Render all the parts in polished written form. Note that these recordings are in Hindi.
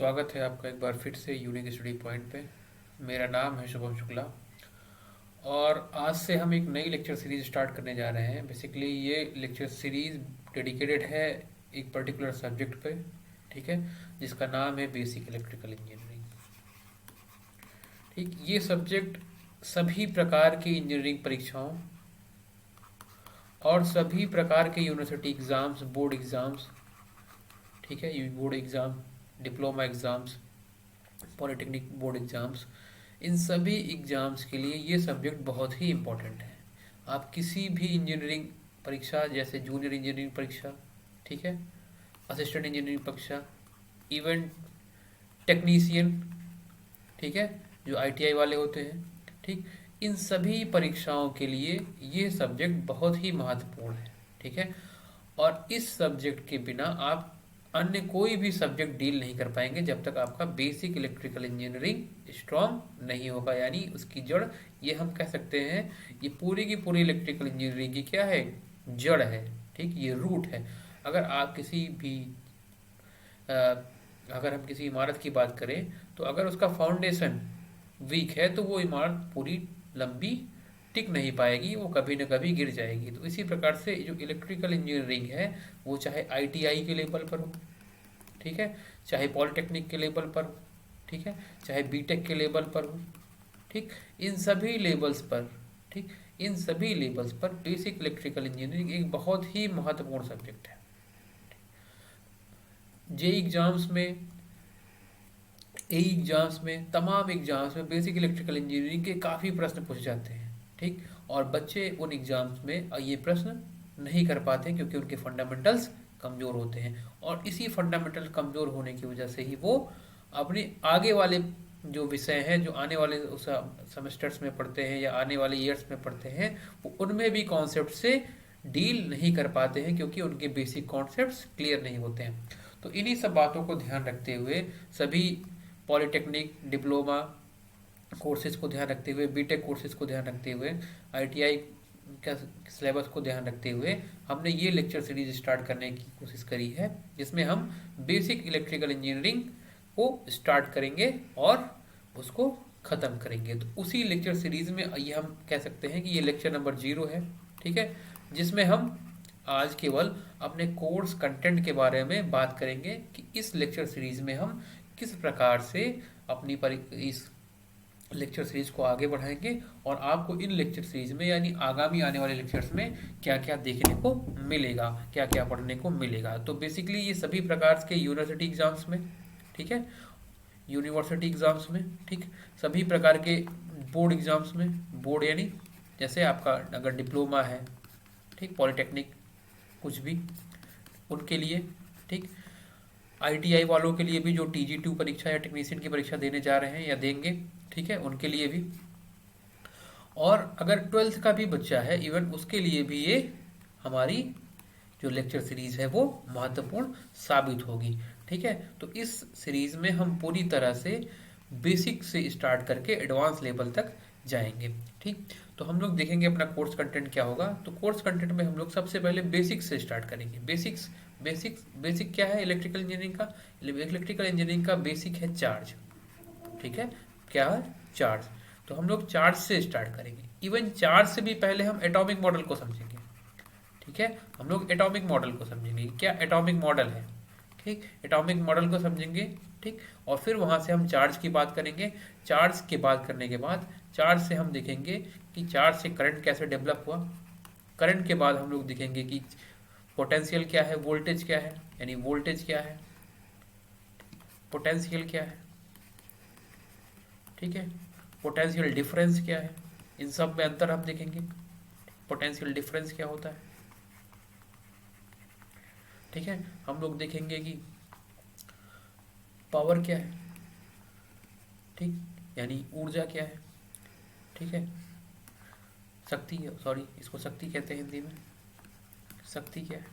स्वागत है आपका एक बार फिर से यूनिक स्टडी पॉइंट पे। मेरा नाम है शुभम शुक्ला और आज से हम एक नई लेक्चर सीरीज स्टार्ट करने जा रहे हैं। बेसिकली ये लेक्चर सीरीज डेडिकेटेड है एक पर्टिकुलर सब्जेक्ट पे, ठीक है, जिसका नाम है बेसिक इलेक्ट्रिकल इंजीनियरिंग। ठीक, ये सब्जेक्ट सभी प्रकार की इंजीनियरिंग परीक्षाओं और सभी प्रकार के यूनिवर्सिटी एग्ज़ाम्स, बोर्ड एग्ज़ाम्स, ठीक है, board exam, diploma exams, polytechnic board exams, इन सभी एग्ज़ाम्स के लिए ये सब्जेक्ट बहुत ही इम्पोर्टेंट है। आप किसी भी इंजीनियरिंग परीक्षा जैसे जूनियर इंजीनियरिंग परीक्षा, ठीक है, असिस्टेंट इंजीनियरिंग परीक्षा, इवन टेक्नीशियन, ठीक है, जो आईटीआई वाले होते हैं, ठीक, इन सभी परीक्षाओं के लिए ये सब्जेक्ट बहुत ही महत्वपूर्ण है, ठीक है। और इस सब्जेक्ट के बिना आप अन्य कोई भी सब्जेक्ट डील नहीं कर पाएंगे जब तक आपका बेसिक इलेक्ट्रिकल इंजीनियरिंग स्ट्रांग नहीं होगा, यानी उसकी जड़, ये हम कह सकते हैं, ये पूरी की पूरी इलेक्ट्रिकल इंजीनियरिंग की क्या है, जड़ है, ठीक, ये रूट है। अगर आप किसी भी अ, अगर हम किसी इमारत की बात करें तो अगर उसका फाउंडेशन वीक है तो वो इमारत पूरी लंबी टिक नहीं पाएगी, वो कभी न कभी गिर जाएगी। तो इसी प्रकार से जो इलेक्ट्रिकल इंजीनियरिंग है वो चाहे आईटीआई के लेवल पर हो, ठीक है, चाहे पॉलिटेक्निक के लेवल पर हो, ठीक है, चाहे बीटेक के लेवल पर हो, ठीक, इन सभी लेवल्स पर, ठीक, इन सभी लेवल्स पर बेसिक इलेक्ट्रिकल इंजीनियरिंग एक बहुत ही महत्वपूर्ण सब्जेक्ट है। जे एग्जाम्स में, ए एग्जाम्स में, तमाम एग्जाम्स में बेसिक इलेक्ट्रिकल इंजीनियरिंग के काफ़ी प्रश्न पूछे जाते हैं, ठीक, और बच्चे उन एग्जाम्स में ये प्रश्न नहीं कर पाते क्योंकि उनके फंडामेंटल्स कमज़ोर होते हैं, और इसी फंडामेंटल कमज़ोर होने की वजह से ही वो अपने आगे वाले जो विषय हैं, जो आने वाले सेमेस्टर्स में पढ़ते हैं या आने वाले ईयर्स में पढ़ते हैं, वो उनमें भी कॉन्सेप्ट से डील नहीं कर पाते हैं क्योंकि उनके बेसिक कॉन्सेप्ट्स क्लियर नहीं होते हैं। तो इन्हीं सब बातों को ध्यान रखते हुए सभी पॉलिटेक्निक, डिप्लोमा कोर्सेज को ध्यान रखते हुए, बीटेक कोर्सेज को ध्यान रखते हुए, आईटीआई का सिलेबस को ध्यान रखते हुए हमने ये लेक्चर सीरीज स्टार्ट करने की कोशिश करी है, जिसमें हम बेसिक इलेक्ट्रिकल इंजीनियरिंग को स्टार्ट करेंगे और उसको ख़त्म करेंगे। तो उसी लेक्चर सीरीज में ये हम कह सकते हैं कि ये लेक्चर नंबर 0 है, ठीक है, जिसमें हम आज केवल अपने कोर्स कंटेंट के बारे में बात करेंगे कि इस लेक्चर सीरीज में हम किस प्रकार से अपनी इस लेक्चर सीरीज को आगे बढ़ाएंगे और आपको इन लेक्चर सीरीज में यानी आगामी आने वाले लेक्चर्स में क्या क्या देखने को मिलेगा, क्या क्या पढ़ने को मिलेगा। तो बेसिकली ये सभी प्रकार के यूनिवर्सिटी एग्जाम्स में, ठीक है, यूनिवर्सिटी एग्जाम्स में, ठीक, सभी प्रकार के बोर्ड एग्जाम्स में, बोर्ड यानी जैसे आपका अगर डिप्लोमा है, ठीक, पॉलिटेक्निक कुछ भी, उनके लिए, ठीक, आईटीआई वालों के लिए भी जो टीजी2 परीक्षा या टेक्नीशियन की परीक्षा देने जा रहे हैं या देंगे, ठीक है, उनके लिए भी, और अगर 12th का भी बच्चा है इवन उसके लिए भी ये हमारी जो लेक्चर सीरीज है वो महत्वपूर्ण साबित होगी, ठीक है। तो इस सीरीज में हम पूरी तरह से बेसिक से स्टार्ट करके एडवांस लेवल तक जाएंगे, ठीक। तो हम लोग देखेंगे अपना कोर्स कंटेंट क्या होगा। तो कोर्स कंटेंट में हम लोग सबसे पहले बेसिक्स से स्टार्ट करेंगे। बेसिक्स बेसिक्स बेसिक क्या है इलेक्ट्रिकल इंजीनियरिंग का? इलेक्ट्रिकल इंजीनियरिंग का बेसिक है चार्ज, ठीक है, क्या है, चार्ज। तो हम लोग चार्ज से स्टार्ट करेंगे। इवन चार्ज से भी पहले हम एटॉमिक मॉडल को समझेंगे, ठीक है, हम लोग एटॉमिक मॉडल को समझेंगे, क्या एटॉमिक मॉडल है, ठीक, एटॉमिक मॉडल को समझेंगे, ठीक, और फिर वहाँ से हम चार्ज की बात करेंगे। चार्ज की बात करने के बाद चार्ज से हम देखेंगे कि चार्ज से करंट कैसे डेवलप हुआ। करंट के बाद हम लोग देखेंगे कि पोटेंशियल क्या है, वोल्टेज क्या है, यानी वोल्टेज क्या है, पोटेंशियल क्या है, ठीक है, पोटेंशियल डिफरेंस क्या है, इन सब में अंतर हम देखेंगे। पोटेंशियल डिफरेंस क्या होता है, ठीक है, हम लोग देखेंगे कि पावर क्या है, ठीक, यानी ऊर्जा क्या है, ठीक है, शक्ति, सॉरी इसको शक्ति कहते हैं हिंदी में, शक्ति क्या है,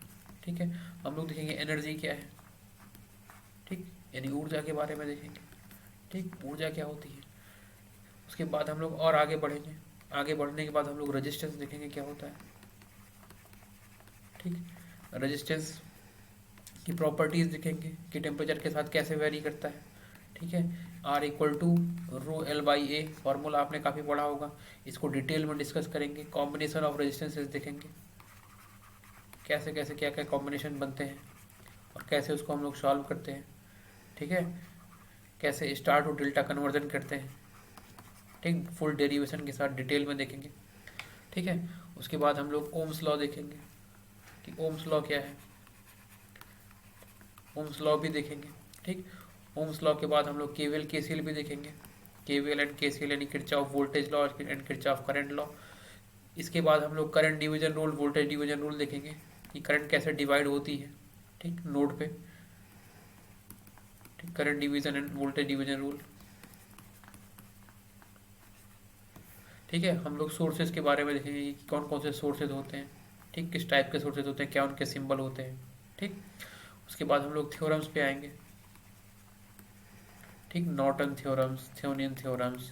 ठीक है। हम लोग देखेंगे एनर्जी क्या है, ठीक, यानी ऊर्जा के बारे में देखेंगे, ठीक, ऊर्जा क्या होती है। उसके बाद हम लोग और आगे बढ़ेंगे। आगे बढ़ने के बाद हम लोग रेजिस्टेंस देखेंगे क्या होता है, ठीक, रेजिस्टेंस की प्रॉपर्टीज देखेंगे कि टेम्परेचर के साथ कैसे वेरी करता है। ठीक है। R equal to rho L by A, formula आपने काफ़ी पढ़ा होगा। इसको डिटेल में डिस्कस करेंगे। कॉम्बिनेशन ऑफ रेजिस्टेंसेस देखेंगे, कैसे कैसे क्या क्या कॉम्बिनेशन बनते हैं और कैसे उसको हम लोग सॉल्व करते हैं, ठीक है। कैसे स्टार टू डेल्टा कन्वर्जन करते हैं, ठीक, फुल डेरिवेशन के साथ डिटेल में देखेंगे, ठीक है। उसके बाद हम लोग ओम्स लॉ देखेंगे कि ओम्स लॉ क्या है, ओम्स लॉ भी देखेंगे, ठीक। ओम्स लॉ के बाद हम लोग केवीएल केसीएल भी देखेंगे, केवीएल एंड केसीएल यानी Kirchhoff voltage law and Kirchhoff current law. इसके बाद हम लोग current division rule, voltage division rule देखेंगे कि करंट कैसे डिवाइड होती है, ठीक, नोड पे, ठीक, current division end voltage division rule, ठीक है। हम लोग सोर्सेज के बारे में देखेंगे कि कौन कौन से सोर्सेज होते हैं, ठीक, किस टाइप के सोर्सेज होते हैं, क्या उनके सिंबल होते हैं, ठीक। उसके बाद हम लोग थ्योरम्स पे आएंगे, ठीक, Norton theorems, Thevenin theorems,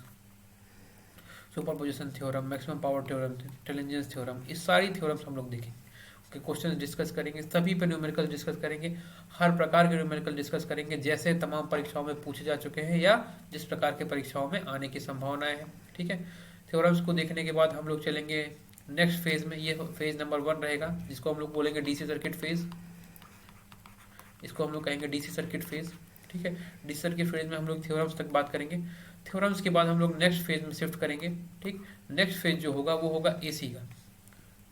superposition theorem, maximum power theorem, Tellegen's theorem, इस सारी थ्योरम्स हम लोग देखेंगे। उसके क्वेश्चन डिस्कस करेंगे, सभी पे न्यूमेरिकल डिस्कस करेंगे, हर प्रकार के न्यूमेरिकल डिस्कस करेंगे जैसे तमाम परीक्षाओं में पूछे जा चुके हैं या जिस प्रकार के परीक्षाओं में आने की संभावनाएं हैं, ठीक है। थ्योरम्स को देखने के बाद हम लोग चलेंगे नेक्स्ट फेज में। ये फेज नंबर 1 रहेगा जिसको हम लोग बोलेंगे डीसी सर्किट फेज, इसको हम लोग कहेंगे डीसी सर्किट फेज, ठीक है। डीसी सर्किट फेज में हम लोग थ्योरम्स तक बात करेंगे। थ्योरम्स के बाद हम लोग नेक्स्ट फेज में शिफ्ट करेंगे, ठीक। नेक्स्ट फेज जो होगा वो होगा एसी का,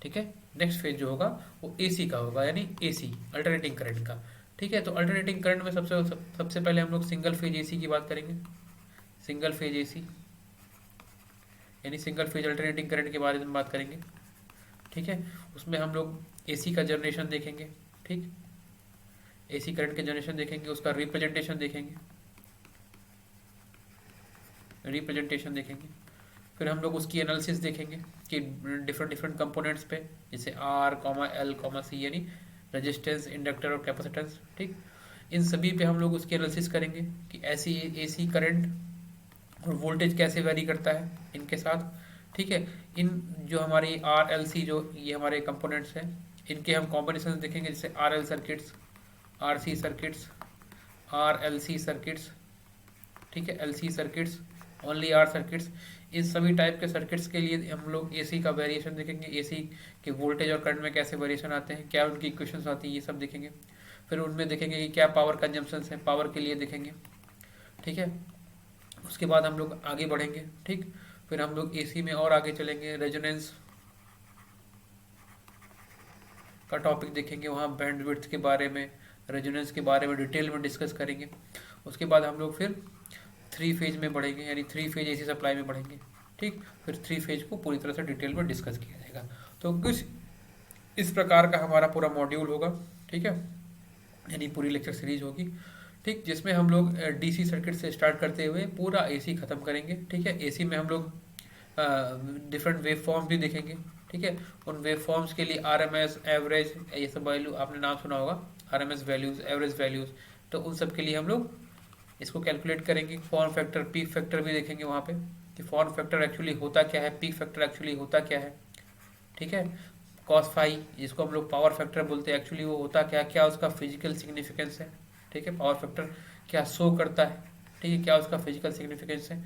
ठीक है। नेक्स्ट फेज जो होगा वो एसी का होगा, यानी एसी अल्टरनेटिंग करंट का, ठीक है। तो अल्टरनेटिंग करंट में सबसे पहले हम लोग सिंगल फेज एसी की बात करेंगे। सिंगल फेज एसी यानी सिंगल फेज अल्टरनेटिंग करंट के बारे में बात करेंगे, ठीक है। उसमें हम लोग एसी का जनरेशन देखेंगे, ठीक, एसी करंट के जनरेशन देखेंगे, उसका रिप्रेजेंटेशन देखेंगे, रिप्रेजेंटेशन देखेंगे। फिर हम लोग उसकी एनालिसिस देखेंगे कि डिफरेंट डिफरेंट कंपोनेंट्स पे, जैसे आर कॉमा एल कॉमा सी यानी रेजिस्टेंस, इंडक्टर और कैपेसिटेंस, ठीक। इन सभी पे हम लोग उसकी एनालिसिस करेंगे कि ऐसी एसी करंट और वोल्टेज कैसे वेरी करता है इनके साथ, ठीक है। इन जो हमारी आर एल सी जो ये हमारे कंपोनेंट्स हैं इनके हम कॉम्बिनेशन देखेंगे, जैसे R L circuits, R C circuits, R L C circuits, ठीक है, L C circuits, only R circuits. इस सभी टाइप के सर्किट्स के लिए हम लोग एसी का वेरिएशन देखेंगे, एसी के वोल्टेज और करंट में कैसे वेरिएशन आते हैं, क्या उनकी इक्वेशंस आती हैं, ये सब देखेंगे। फिर उनमें देखेंगे कि क्या पावर कंजम्पशन है, पावर के लिए देखेंगे, ठीक है। उसके बाद हम लोग आगे बढ़ेंगे, ठीक। फिर हम लोग एसी में और आगे चलेंगे, रेजोनेंस का टॉपिक देखेंगे, वहाँ बैंडविड्थ के बारे में, रेजोनेंस के बारे में डिटेल में डिस्कस करेंगे। उसके बाद हम लोग फिर 3 फेज में बढ़ेंगे, यानी 3 फेज एसी सप्लाई में बढ़ेंगे, ठीक। फिर 3 फेज को पूरी तरह से डिटेल में डिस्कस किया जाएगा। तो कुछ इस प्रकार का हमारा पूरा मॉड्यूल होगा, ठीक है, यानी पूरी लेक्चर सीरीज होगी, ठीक, जिसमें हम लोग डीसी सर्किट से स्टार्ट करते हुए पूरा एसी खत्म करेंगे, ठीक है। एसी में हम लोग डिफरेंट वेव फॉर्म्स भी देखेंगे, ठीक है। उन वेव फॉर्म्स के लिए आरएमएस, एवरेज, ये सब वैल्यू आपने नाम सुना होगा, आरएमएस वैल्यूज, एवरेज वैल्यूज, तो उन सब के लिए हम लोग इसको कैलकुलेट करेंगे। फॉर्म फैक्टर, पीक फैक्टर भी देखेंगे वहाँ पे कि फॉर्म फैक्टर एक्चुअली होता क्या है, पीक फैक्टर एक्चुअली होता क्या है, ठीक है। कॉस फाई जिसको हम लोग पावर फैक्टर बोलते हैं, एक्चुअली वो होता क्या, क्या उसका फिजिकल सिग्निफिकेंस है, ठीक है। पावर फैक्टर क्या शो करता है, ठीक है, क्या उसका फिजिकल सिग्निफिकेंस है,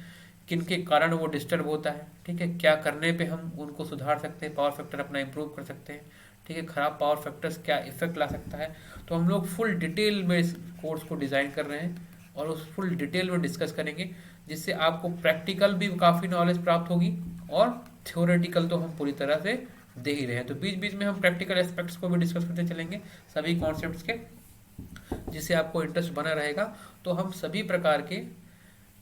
किन के कारण वो डिस्टर्ब होता है, ठीक है, क्या करने पे हम उनको सुधार सकते हैं, पावर फैक्टर अपना इम्प्रूव कर सकते हैं, ठीक है। खराब पावर फैक्टर्स क्या इफेक्ट ला सकता है। तो हम लोग फुल डिटेल में इस कोर्स को डिज़ाइन कर रहे हैं और उस फुल डिटेल में डिस्कस करेंगे, जिससे आपको प्रैक्टिकल भी काफ़ी नॉलेज प्राप्त होगी और थ्योरेटिकल तो हम पूरी तरह से दे ही रहे हैं। तो बीच बीच में हम प्रैक्टिकल एस्पेक्ट्स को भी डिस्कस करते चलेंगे, सभी कॉन्सेप्ट्स के, जिससे आपको इंटरेस्ट बना रहेगा। तो हम सभी प्रकार के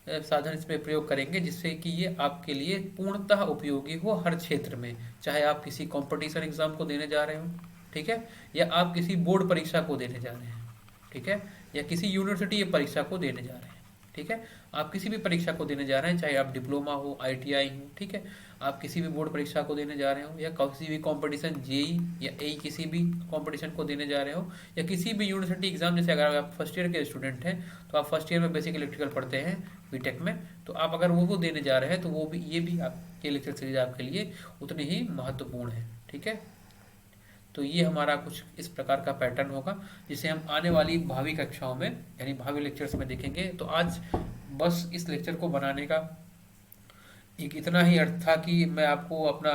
साधन इसमें प्रयोग करेंगे जिससे कि ये आपके लिए पूर्णतः उपयोगी हो हर क्षेत्र में, चाहे आप किसी कंपटीशन एग्जाम को देने जा रहे हो, ठीक है, या आप किसी बोर्ड परीक्षा को देने जा रहे हैं, ठीक है, या किसी यूनिवर्सिटी परीक्षा को देने जा रहे हैं, ठीक है। आप किसी भी परीक्षा को देने जा रहे हैं, चाहे आप डिप्लोमा हो, आईटीआई हो, ठीक है, आप किसी भी बोर्ड परीक्षा को देने जा रहे हो या किसी भी कंपटीशन जेई या एई किसी भी कंपटीशन को देने जा रहे हो या किसी भी यूनिवर्सिटी एग्जाम, जैसे अगर आप फर्स्ट ईयर के स्टूडेंट हैं तो आप फर्स्ट ईयर में बेसिक इलेक्ट्रिकल पढ़ते हैं बीटेक में, तो आप अगर वो देने जा रहे हैं तो वो भी, ये भी आपके लेक्चर सीरीज आपके लिए उतनी ही महत्वपूर्ण है, ठीक है। तो ये हमारा कुछ इस प्रकार का पैटर्न होगा जिसे हम आने वाली भावी कक्षाओं में यानी भावी लेक्चर्स में देखेंगे। तो आज बस इस लेक्चर को बनाने का एक इतना ही अर्थ था कि मैं आपको अपना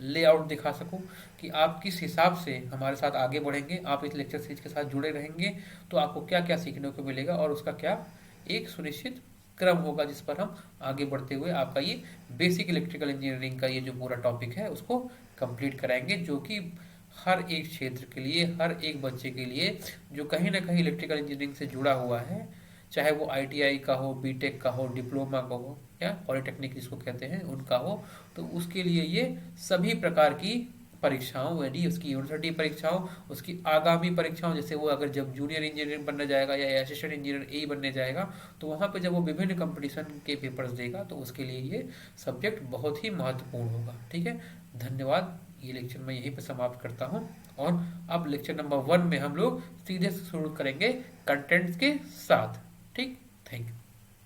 लेआउट दिखा सकूं कि आप किस हिसाब से हमारे साथ आगे बढ़ेंगे, आप इस लेक्चर सीरीज के साथ जुड़े रहेंगे तो आपको क्या क्या सीखने को मिलेगा और उसका क्या एक सुनिश्चित क्रम होगा जिस पर हम आगे बढ़ते हुए आपका ये बेसिक इलेक्ट्रिकल इंजीनियरिंग का ये जो पूरा टॉपिक है उसको कंप्लीट कराएंगे, जो कि हर एक क्षेत्र के लिए, हर एक बच्चे के लिए जो कहीं ना कहीं इलेक्ट्रिकल इंजीनियरिंग से जुड़ा हुआ है, चाहे वो आईटीआई का हो, बीटेक का हो, डिप्लोमा का हो या पॉलिटेक्निक जिसको कहते हैं उनका हो, तो उसके लिए ये सभी प्रकार की परीक्षाओं, यदि उसकी यूनिवर्सिटी परीक्षाओं, उसकी आगामी परीक्षाओं, जैसे वो अगर जब जूनियर इंजीनियर बनने जाएगा या असिस्टेंट इंजीनियर ए बनने जाएगा तो वहाँ पे जब वो विभिन्न कंपटीशन के पेपर्स देगा तो उसके लिए ये सब्जेक्ट बहुत ही महत्वपूर्ण होगा। ठीक है, धन्यवाद। ये लेक्चर मैं यहीं पे समाप्त करता हूँ और अब लेक्चर नंबर 1 में हम लोग सीधे शुरू करेंगे कंटेंट्स के साथ। ठीक, थैंक यू।